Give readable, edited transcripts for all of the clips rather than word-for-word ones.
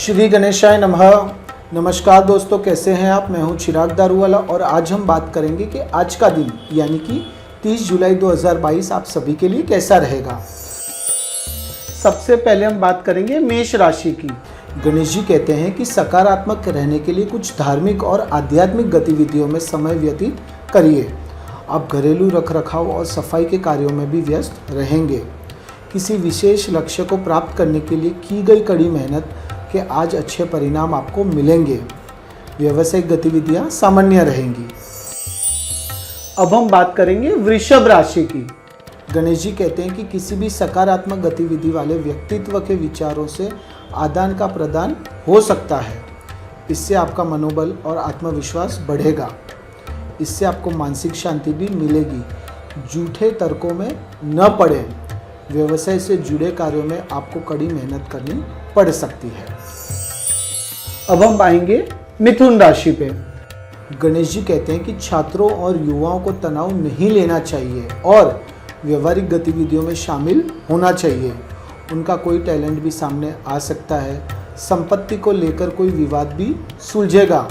श्री गणेशाय नमः। नमस्कार दोस्तों, कैसे हैं आप। मैं हूं चिराग दारूवाला और आज हम बात करेंगे कि आज का दिन यानी कि 30 जुलाई 2022 आप सभी के लिए कैसा रहेगा। सबसे पहले हम बात करेंगे मेष राशि की। गणेश जी कहते हैं कि सकारात्मक रहने के लिए कुछ धार्मिक और आध्यात्मिक गतिविधियों में समय व्यतीत करिए। आप घरेलू रखरखाव और सफाई के कार्यों में भी व्यस्त रहेंगे। किसी विशेष लक्ष्य को प्राप्त करने के लिए की गई कड़ी मेहनत के आज अच्छे परिणाम आपको मिलेंगे। व्यावसायिक गतिविधियां सामान्य रहेंगी। अब हम बात करेंगे वृषभ राशि की। गणेश जी कहते हैं कि किसी भी सकारात्मक गतिविधि वाले व्यक्तित्व के विचारों से आदान का प्रदान हो सकता है। इससे आपका मनोबल और आत्मविश्वास बढ़ेगा। इससे आपको मानसिक शांति भी मिलेगी। झूठे तर्कों में न पड़े। व्यवसाय से जुड़े कार्यों में आपको कड़ी मेहनत करनी पड़ सकती है। अब हम आएंगे मिथुन राशि पे। गणेश जी कहते हैं कि छात्रों और युवाओं को तनाव नहीं लेना चाहिए और व्यवहारिक गतिविधियों में शामिल होना चाहिए। उनका कोई टैलेंट भी सामने आ सकता है। संपत्ति को लेकर कोई विवाद भी सुलझेगा।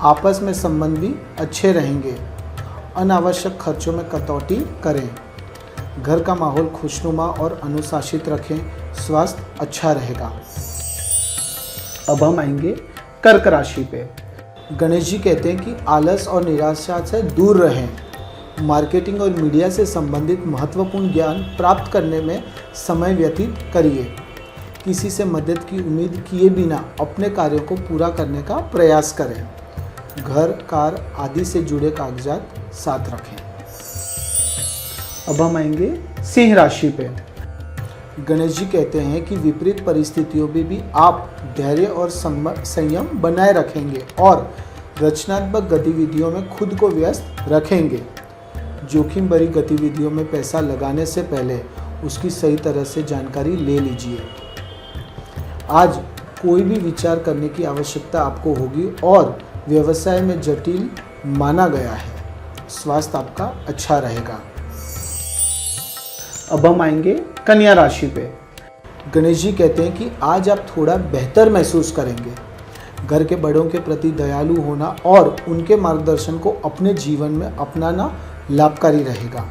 आपस में संबंध भी अच्छे रहेंगे। अनावश्यक खर्चों में कटौती करें। घर का माहौल खुशनुमा और अनुशासित रखें। स्वास्थ्य अच्छा रहेगा। अब हम आएंगे कर्क राशि पे। गणेश जी कहते हैं कि आलस और निराशा से दूर रहें। मार्केटिंग और मीडिया से संबंधित महत्वपूर्ण ज्ञान प्राप्त करने में समय व्यतीत करिए। किसी से मदद की उम्मीद किए बिना अपने कार्यों को पूरा करने का प्रयास करें। घर, कार आदि से जुड़े कागजात साथ रखें। अब हम आएंगे सिंह राशि पे। गणेश जी कहते हैं कि विपरीत परिस्थितियों में भी आप धैर्य और संयम बनाए रखेंगे और रचनात्मक गतिविधियों में खुद को व्यस्त रखेंगे। जोखिम भरी गतिविधियों में पैसा लगाने से पहले उसकी सही तरह से जानकारी ले लीजिए। आज कोई भी विचार करने की आवश्यकता आपको होगी और व्यवसाय में जटिल माना गया है। स्वास्थ्य आपका अच्छा रहेगा। अब हम आएंगे कन्या राशि पे। गणेश जी कहते हैं कि आज आप थोड़ा बेहतर महसूस करेंगे। घर के बड़ों के प्रति दयालु होना और उनके मार्गदर्शन को अपने जीवन में अपनाना लाभकारी रहेगा।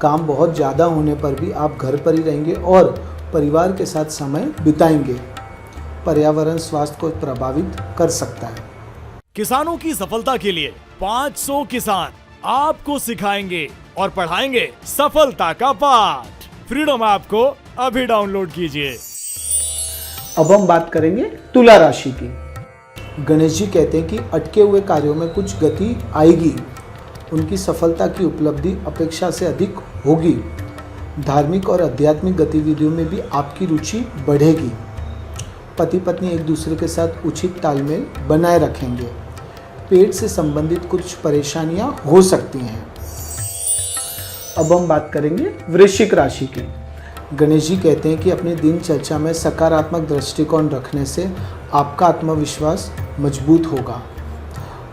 काम बहुत ज़्यादा होने पर भी आप घर पर ही रहेंगे और परिवार के साथ समय बिताएंगे। पर्यावरण स्वास्थ्य को प्रभावित कर सकता है। किसानों की सफलता के लिए 500 किसान आपको सिखाएंगे और पढ़ाएंगे सफलता का पाठ। फ्रीडम ऐप को अभी डाउनलोड कीजिए। अब हम बात करेंगे तुला राशि की। गणेश जी कहते हैं कि अटके हुए कार्यों में कुछ गति आएगी। उनकी सफलता की उपलब्धि अपेक्षा से अधिक होगी। धार्मिक और आध्यात्मिक गतिविधियों में भी आपकी रुचि बढ़ेगी। पति पत्नी एक दूसरे के साथ उचित तालमेल बनाए रखेंगे। पेट से संबंधित कुछ परेशानियां हो सकती हैं। अब हम बात करेंगे वृश्चिक राशि की। गणेश जी कहते हैं कि अपनी दिनचर्या में सकारात्मक दृष्टिकोण रखने से आपका आत्मविश्वास मजबूत होगा।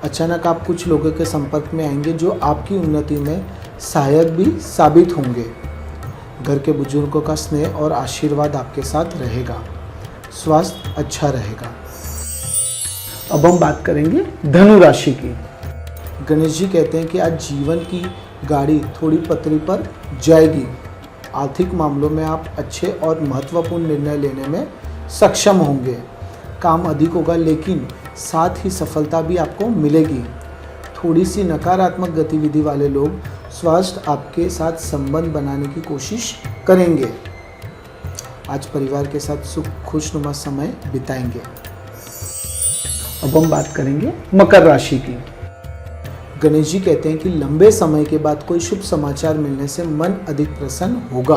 अचानक आप कुछ लोगों के संपर्क में आएंगे जो आपकी उन्नति में सहायक भी साबित होंगे। घर के बुजुर्गों का स्नेह और आशीर्वाद आपके साथ रहेगा। स्वास्थ्य अच्छा रहेगा। अब हम बात करेंगे धनु राशि की। गणेश जी कहते हैं कि आज जीवन की गाड़ी थोड़ी पटरी पर जाएगी। आर्थिक मामलों में आप अच्छे और महत्वपूर्ण निर्णय लेने में सक्षम होंगे। काम अधिक होगा लेकिन साथ ही सफलता भी आपको मिलेगी। थोड़ी सी नकारात्मक गतिविधि वाले लोग स्वास्थ्य आपके साथ संबंध बनाने की कोशिश करेंगे। आज परिवार के साथ सुख खुशनुमा समय बिताएंगे। अब हम बात करेंगे मकर राशि की। गणेश जी कहते हैं कि लंबे समय के बाद कोई शुभ समाचार मिलने से मन अधिक प्रसन्न होगा।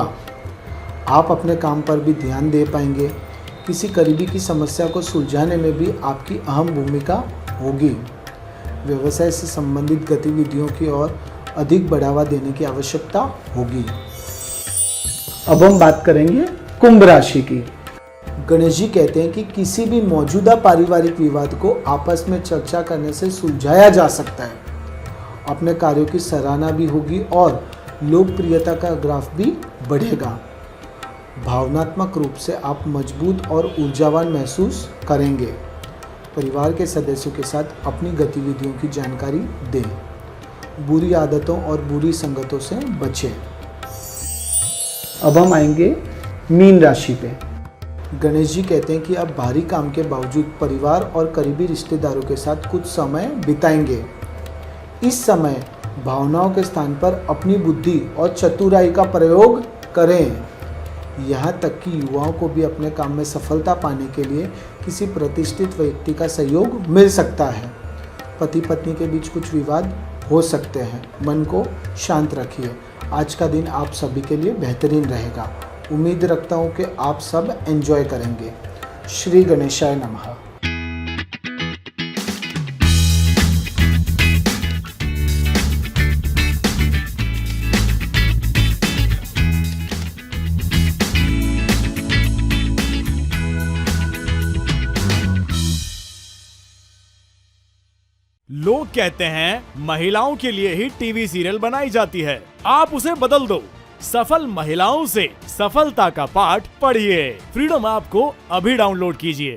आप अपने काम पर भी ध्यान दे पाएंगे। किसी करीबी की समस्या को सुलझाने में भी आपकी अहम भूमिका होगी। व्यवसाय से संबंधित गतिविधियों की ओर अधिक बढ़ावा देने की आवश्यकता होगी। अब हम बात करेंगे कुंभ राशि की। गणेश जी कहते हैं कि किसी भी मौजूदा पारिवारिक विवाद को आपस में चर्चा करने से सुलझाया जा सकता है। अपने कार्यों की सराहना भी होगी और लोकप्रियता का ग्राफ भी बढ़ेगा। भावनात्मक रूप से आप मजबूत और ऊर्जावान महसूस करेंगे। परिवार के सदस्यों के साथ अपनी गतिविधियों की जानकारी दें। बुरी आदतों और बुरी संगतों से बचें। अब हम आएंगे मीन राशि पे। गणेश जी कहते हैं कि आप भारी काम के बावजूद परिवार और करीबी रिश्तेदारों के साथ कुछ समय बिताएंगे। इस समय भावनाओं के स्थान पर अपनी बुद्धि और चतुराई का प्रयोग करें। यहाँ तक कि युवाओं को भी अपने काम में सफलता पाने के लिए किसी प्रतिष्ठित व्यक्ति का सहयोग मिल सकता है। पति पत्नी के बीच कुछ विवाद हो सकते हैं। मन को शांत रखिए। आज का दिन आप सभी के लिए बेहतरीन रहेगा। उम्मीद रखता हूँ कि आप सब एंजॉय करेंगे। श्री गणेशाय नमः। लोग कहते हैं महिलाओं के लिए ही टीवी सीरियल बनाई जाती है। आप उसे बदल दो। सफल महिलाओं से सफलता का पाठ पढ़िए। फ्रीडम ऐप को अभी डाउनलोड कीजिए।